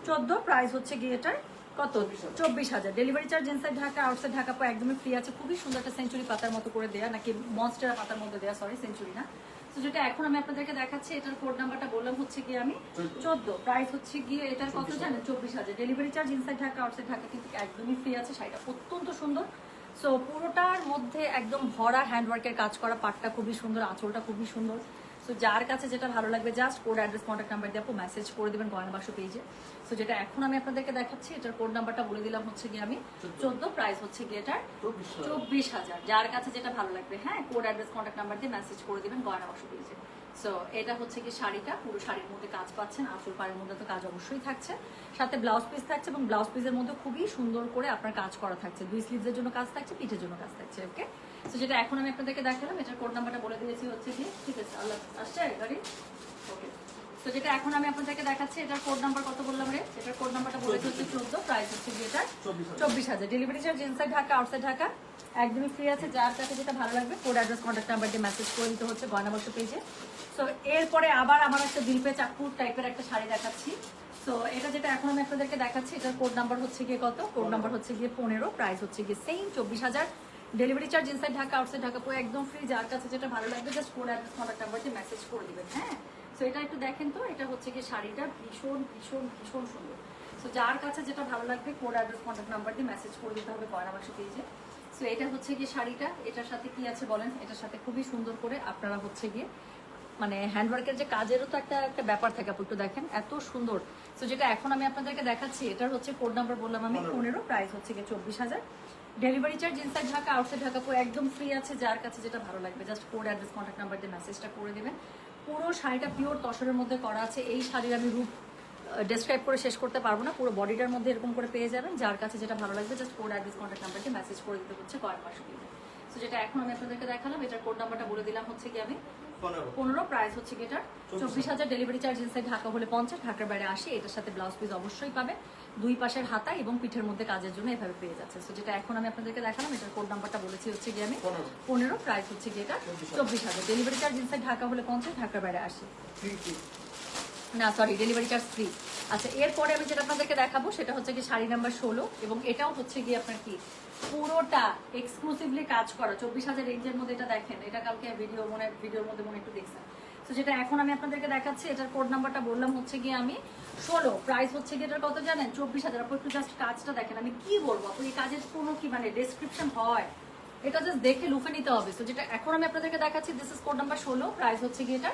14। প্রাইস হচ্ছে গিয়ে এটার কত? 24,000, delivery charge inside Dhaka outside Dhaka একদমই ফ্রি আছে। খুবই সুন্দর একটা সেঞ্চুরি পাতার মতো করে দেয়া, নাকি মনস্টার পাতার মধ্যে দেয়া, সরি সেঞ্চুরি না। তো যেটা এখন আমি আপনাদেরকে দেখাচ্ছি এটার কোড নাম্বারটা বললাম হচ্ছে গিয়ে আমি 14। প্রাইস হচ্ছে গিয়ে এটার কত জানেন? 24,000, delivery charge inside Dhaka outside Dhaka কিন্তু একদমই ফ্রি আছে। শাড়িটা অত্যন্ত সুন্দর। সো পুরোটার মধ্যে একদম ভরা হ্যান্ডওয়ার্কের কাজ করা, পাটটা খুবই সুন্দর, আঁচলটা খুবই সুন্দর। সো যার কাছে যেটা ভালো লাগবে just code address contact number দিয়ে আপু মেসেজ করে দেবেন গয়না বাক্স পেজে। সো যেটা এখন আমি আপনাদেরকে দেখাচ্ছি এটার কোড নাম্বারটা বলে দিলাম হচ্ছে গিয়ে আমি 14, প্রাইস হচ্ছে গিয়ে এটার 24,000। যার কাছে যেটা ভালো লাগবে হ্যাঁ কোড অ্যাড্রেস কন্ট্যাক্ট নাম্বার দিয়ে মেসেজ করে দেবেন গয়না বাক্স পেজে। সো এটা হচ্ছে কি শাড়িটা, পুরো শাড়ির মধ্যে কাজ পাচ্ছেন, আঁচল পাড়ের মধ্যে তো কাজ অবশ্যই থাকছে, সাথে ব্লাউজ পিস থাকছে এবং ব্লাউজ পিসের মধ্যে খুবই সুন্দর করে আপনার কাজ করা থাকছে, 2 স্লিভসের জন্য কাজ থাকছে, পিঠের জন্য কাজ থাকছে। ওকে, সো যেটা এখন আমি আপনাদেরকে দেখালাম এটার কোড নাম্বারটা বলে দিয়েছি হচ্ছে কি, ঠিক আছে আল্লাহ আসছে গাড়ি। ওকে, তো যেটা এখন আমি আপনাদেরকে দেখাচ্ছি এটার কোড নাম্বার কত বললাম রে, এটার কোড নাম্বারটা বলেছি হচ্ছে 14, প্রাইস হচ্ছে কি এটা 24,000। Delivery charge inside Dhaka outside Dhaka একদমই ফ্রি আছে। যার কাছে যেটা ভালো লাগবে কোড অ্যাড্রেস কন্ট্যাক্ট নাম্বার দিয়ে মেসেজ করে দিতে হচ্ছে গয়না বাক্স পেজে। সো এরপরে আবার আমার একটা দিলপে চাকুর টাইপের একটা শাড়ি দেখাচ্ছি। সো এটা যেটা এখন আমি আপনাদেরকে দেখাচ্ছি এটার কোড নাম্বার হচ্ছে গিয়ে কত, কোড নাম্বার হচ্ছে গিয়ে 15, প্রাইস হচ্ছে গিয়ে same 24,000। Delivery charge inside Dhaka outside Dhaka পুরো একদম ফ্রি। যার কাছে যেটা ভালো লাগবে just code address contact number দিয়ে মেসেজ করে দিবেন। হ্যাঁ, সো এটা একটু দেখেন তো, এটা হচ্ছে গিয়ে শাড়িটা ভীষণ ভীষণ ভীষণ সুন্দর। সো যার কাছে যেটা ভালো লাগবে কোড অ্যাড্রেস কন্ট্যাক্ট নাম্বার দিয়ে মেসেজ করে দিতে হবে গয়না বাক্স পেজে। সো এটা হচ্ছে গিয়ে শাড়িটা, এটার সাথে কি আছে বলেন, এটার সাথে খুবই সুন্দর করে আপনারা হচ্ছে গিয়ে মানে হ্যান্ডওয়ার্কের যে কাজেরও তো একটা ব্যাপার থাকে, আপু একটু দেখেন এত সুন্দর। সো যেটা এখন আমি আপনাদেরকে দেখাচ্ছি এটার হচ্ছে কোড নাম্বার বললাম আমি 15, প্রাইস হচ্ছে গিয়ে 24,000। Delivery charge inside Dhaka outside Dhaka পুরো একদম ফ্রি আছে। যার কাছে যেটা ভালো লাগবে just code address contact number দিয়ে মেসেজটা করে দেবেন। পুরো শাড়িটা পিওর তসরের মধ্যে করা আছে। এই শাড়ির আমি রূপ ডেসক্রাইব করে শেষ করতে পারবো না, পুরো বডিটার মধ্যে এরকম করে পেয়ে যাবেন। যার কাছে যেটা ভালো লাগবে just code address contact number দিয়ে মেসেজ করে দিতে হচ্ছে গয়না বাক্স পেজে। সো যেটা এখন আমি আপনাদেরকে দেখালাম এটার কোড নাম্বারটা বলে দিলাম হচ্ছে কি আমি 15, প্রাইস হচ্ছে কি এটার 24,000। ডেলিভারি চার্জ ইনসাইড ঢাকা হলে 50, ঢাকার বাইরে 80। এটার সাথে ব্লাউজ পিস অবশ্যই পাবে, দুই পাশের হাতা এবং পিঠের মধ্যে কাজের জন্য এভাবে পেয়ে যাচ্ছে। সো যেটা এখন আমি আপনাদেরকে দেখালাম এটার কোড নাম্বারটা বলেছি হচ্ছে কি আমি 15, প্রাইস হচ্ছে কি এটা 24,000। ডেলিভারি চার্জ ইনসাইড ঢাকা হলে 50, ঢাকার বাইরে 80। না সরি, ডেলিভারি চার্জ ফ্রি। আচ্ছা, এরপরে আমি যেটা আপনাদেরকে দেখাবো সেটা হচ্ছে কি শাড়ি নাম্বার 16 এবং এটাও হচ্ছে কি আপনার কি পুরোটা এক্সক্লুসিভলি কাজ করা 24,000 রেঞ্জের মধ্যে। এটা দেখেন, এটা কালকে ভিডিওর মধ্যে মনে একটু দেখছেন। তো যেটা এখন আমি আপনাদেরকে দেখাচ্ছি এটার কোড নাম্বারটা বললাম হচ্ছে কি আমি 16, প্রাইস হচ্ছে কি এটার কত জানেন 24,000। আপু একটু জাস্ট কাজটা দেখেন, আমি কি বলবো আপু, এই কাজের কোনো কি মানে ডেসক্রিপশন হয়, এটা জাস্ট দেখে লুফে নিতে হবে। তো যেটা এখন আমি আপনাদেরকে দেখাচ্ছি this is code number 16, price হচ্ছে কি এটা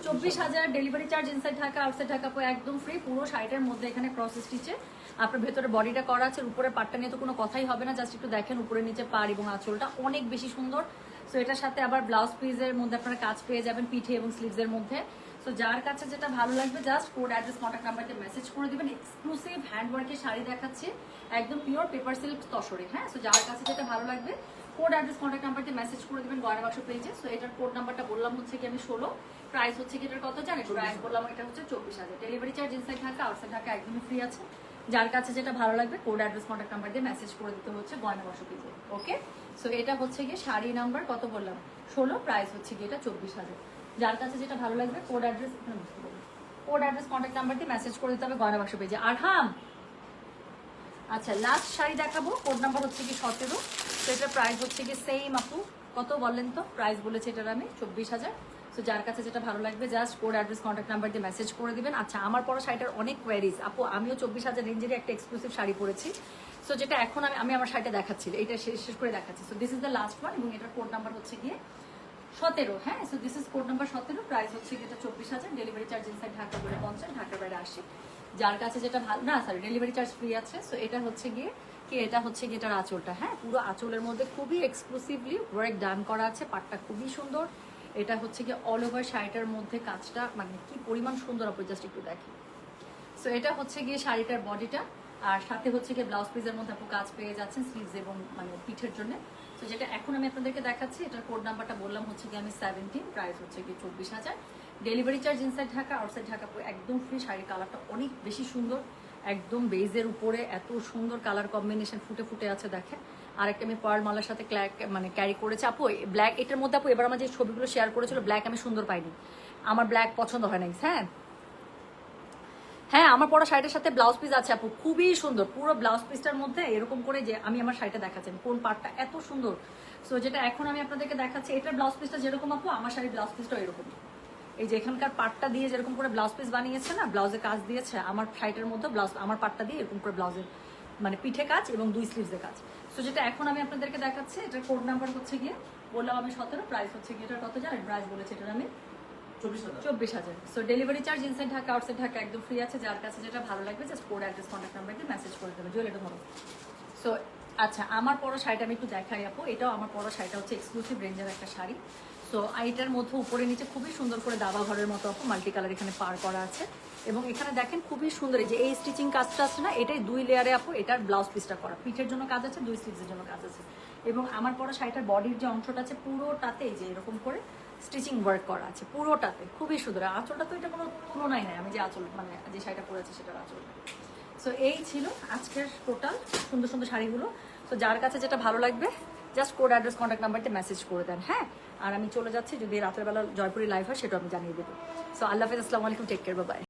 24,000। Delivery charge inside Dhaka outside Dhaka পুরো একদম ফ্রি। পুরো শাড়িটার মধ্যে এখানে ক্রস স্টিচে আপনার ভেতরে বডিটা করা আছে, উপরে পাটটা নিয়ে তো কোনো কথাই হবে না। জাস্ট একটু দেখেন উপরে নিচে পাড় এবং আঁচলটা অনেক বেশি সুন্দর। সো এটার সাথে আবার ব্লাউজ পিসের মধ্যে আপনারা কাজ পেয়ে যাবেন পিঠে এবং স্লিভসের মধ্যে। সো যার কাছে যেটা ভালো লাগবে জাস্ট কোড অ্যাড্রেস কন্ট্যাক্ট নাম্বারকে মেসেজ করে দিবেন। এক্সক্লুসিভ হ্যান্ডওয়ার্কের শাড়ি দেখাচ্ছি একদম পিওর পেপার সিল্ক তসরে। হ্যাঁ, সো যার কাছে যেটা ভালো লাগবে কোড অ্যাড্রেস কন্ট্যাক্ট নাম্বারকে মেসেজ করে দিবেন গয়না বাক্স পেজে। সো এটার কোড নাম্বারটা বললাম হচ্ছে কি আমি 16, প্রাইস হচ্ছে কি এটার কত জানেন, প্রাইস বললাম এটা হচ্ছে 24,000। Delivery charge inside Dhaka outside Dhaka একদমই ফ্রি আছে। যার কাছে যেটা ভালো লাগবে কোড অ্যাড্রেস কন্ট্যাক্ট নাম্বার দিয়ে মেসেজ করে দিতে হচ্ছে গয়না বাক্স পেজে। ওকে, সো এটা হচ্ছে গিয়ে শাড়ি নাম্বার কত বললাম 16, প্রাইস হচ্ছে কি এটা 24,000। যার কাছে যেটা ভালো লাগবে কোড অ্যাড্রেস কন্ট্যাক্ট নাম্বার দিয়ে মেসেজ করে দিতে হবে গয়না বাক্স পেজে। আর হাম আচ্ছা, লাস্ট শাড়ি দেখাবো, কোড নাম্বার হচ্ছে কি 17। তো এটার প্রাইস হচ্ছে কি সেম আপু কত বললেন তো, প্রাইস বলেছে এটার আমি 24,000। সো যার কাছে যেটা ভালো লাগবে just code address contact number দিয়ে মেসেজ করে দিবেন। আচ্ছা, আমার পরা শাড়িটার অনেক কোয়ারিজ আপু, আমিও 24,000 রেঞ্জেরই একটা এক্সক্লুসিভ শাড়ি পরেছি। সো যেটা এখন আমি আমার শাড়িটা দেখাচ্ছি, এটা শেষ করে দেখাচ্ছি। So this is the last one এবং এটার কোড নাম্বার হচ্ছে গিয়ে 17। হ্যাঁ, so this is code number 17, price হচ্ছে গিয়ে এটা 24,000। ডেলিভারি চার্জ ইনসাইড ঢাকা বলে 50, ঢাকার বাইরে 80। যার কাছে যেটা ভালো না সরি ডেলিভারি চার্জ ফ্রি আছে। সো এটা হচ্ছে গিয়ে কি এটা হচ্ছে গিয়ে এটার আঁচলটা। হ্যাঁ, পুরো আঁচলের মধ্যে খুবই এক্সক্লুসিভলি ওয়ার্ক ডান করা আছে, পাটটা খুবই সুন্দর। এটা হচ্ছে গিয়ে অল ওভার শাড়িটার মধ্যে কাজটা মানে কি পরিমাণ সুন্দর আপনি জাস্ট একটু দেখেন। সো এটা হচ্ছে গিয়ে শাড়িটার বডিটা, আর সাথে হচ্ছে গিয়ে ব্লাউজ পিসের মধ্যে আপনি কাজ পেয়ে যাচ্ছেন স্লিভস এবং মানে পিঠের জন্য। তো যেটা এখন আমি আপনাদেরকে দেখাচ্ছি এটার কোড নাম্বারটা বললাম হচ্ছে গিয়ে আমি 17, প্রাইস হচ্ছে গিয়ে 24,000। Delivery charge inside Dhaka outside Dhaka একদম ফ্রি। শাড়ির কালারটা অনেক বেশি সুন্দর, একদম বেজের উপরে এত সুন্দর কালার কম্বিনেশন ফুটে ফুটে আছে দেখেন। আর একটা আমি পার্ল মালার সাথে মানে ক্যারি করেছি আপু ব্ল্যাক। এটার মধ্যে আপু এবার আমার যে ছবিগুলো শেয়ার করেছিল ব্ল্যাক আমি সুন্দর পাইনি, আমার ব্ল্যাক পছন্দ হয় নাই। হ্যাঁ, আমার পরা শাড়িটার সাথে ব্লাউজ পিস আছে আপু, খুবই সুন্দর। পুরো ব্লাউজ পিসটার মধ্যে এরকম করে যে আমি আমার শাড়িটা দেখাচ্ছেন কোন পার্টটা এত সুন্দর। সো যেটা এখন আমি আপনাদেরকে দেখাচ্ছি এটার ব্লাউজ পিসটা যেরকম আপু আমার শাড়ির ব্লাউজ পিসটাও এরকম। এই যে এখানকার পাটটা দিয়ে যেরকম করে ব্লাউজ পিস বানিয়েছে না, ব্লাউজে কাজ দিয়েছে, আমার শাড়িটার মধ্যে ব্লাউজ আমার পাটটা দিয়ে এরকম করে ব্লাউজের মানে পিঠে কাজ এবং 2 স্লিভসের কাজ। সো তো যেটা এখন আমি আপনাদেরকে দেখাচ্ছি, এটার কোড নাম্বার হচ্ছে গিয়ে, বললাম আমি 17, প্রাইস হচ্ছে গিয়ে এটার কত জানেন? প্রাইস বলেছে এটার আমি 24,000। So delivery charge inside Dhaka outside Dhaka একদম ফ্রি আছে। যার কাছে যেটা ভালো লাগবে just code address contact number দিয়ে মেসেজ করে দেবে। জুয়েল ধরো। সো আচ্ছা, আমার পরা শাড়িটা আমি একটু দেখাই আপু। এটাও আমার পরা শাড়িটা হচ্ছে এক্সক্লুসিভ রেঞ্জের একটা শাড়ি। সো এইটার মধ্যে উপরে নিচে খুবই সুন্দর করে দাবা ঘরের মতো আপু মাল্টি কালার এখানে পার করা আছে। এবং এখানে দেখেন খুবই সুন্দর, এই যে এই স্টিচিং কাজটা আছে না, এটাই 2 লেয়ারে আপু এটার ব্লাউজ পিসটা করা। পিঠের জন্য কাজ আছে, 2 স্লিভসের জন্য কাজ আছে। এবং আমার পরা শাড়িটার বডির যে অংশটা আছে পুরোটাতে এই যে এরকম করে স্টিচিং ওয়ার্ক করা আছে পুরোটাতে, খুবই সুন্দর। আঁচলটা তো এটা কোনো তুলনাই নাই, আমি যে আঁচল মানে যে শাড়িটা পরেছি সেটার আঁচল। সো এই ছিল আজকের টোটাল সুন্দর সুন্দর শাড়িগুলো। তো যার কাছে যেটা ভালো লাগবে জাস্ট কোড অ্যাড্রেস কন্ট্যাক্ট নাম্বারতে মেসেজ করে দেন। হ্যাঁ, আর আমি চলে যাচ্ছি, যদি রাতের বেলা জয়পুরি লাইভ হয় সেটা আমি জানিয়ে দেবো। সো আল্লাহ হাফেজ, আসসালামু আলাইকুম, টেক কেয়ার, বাই।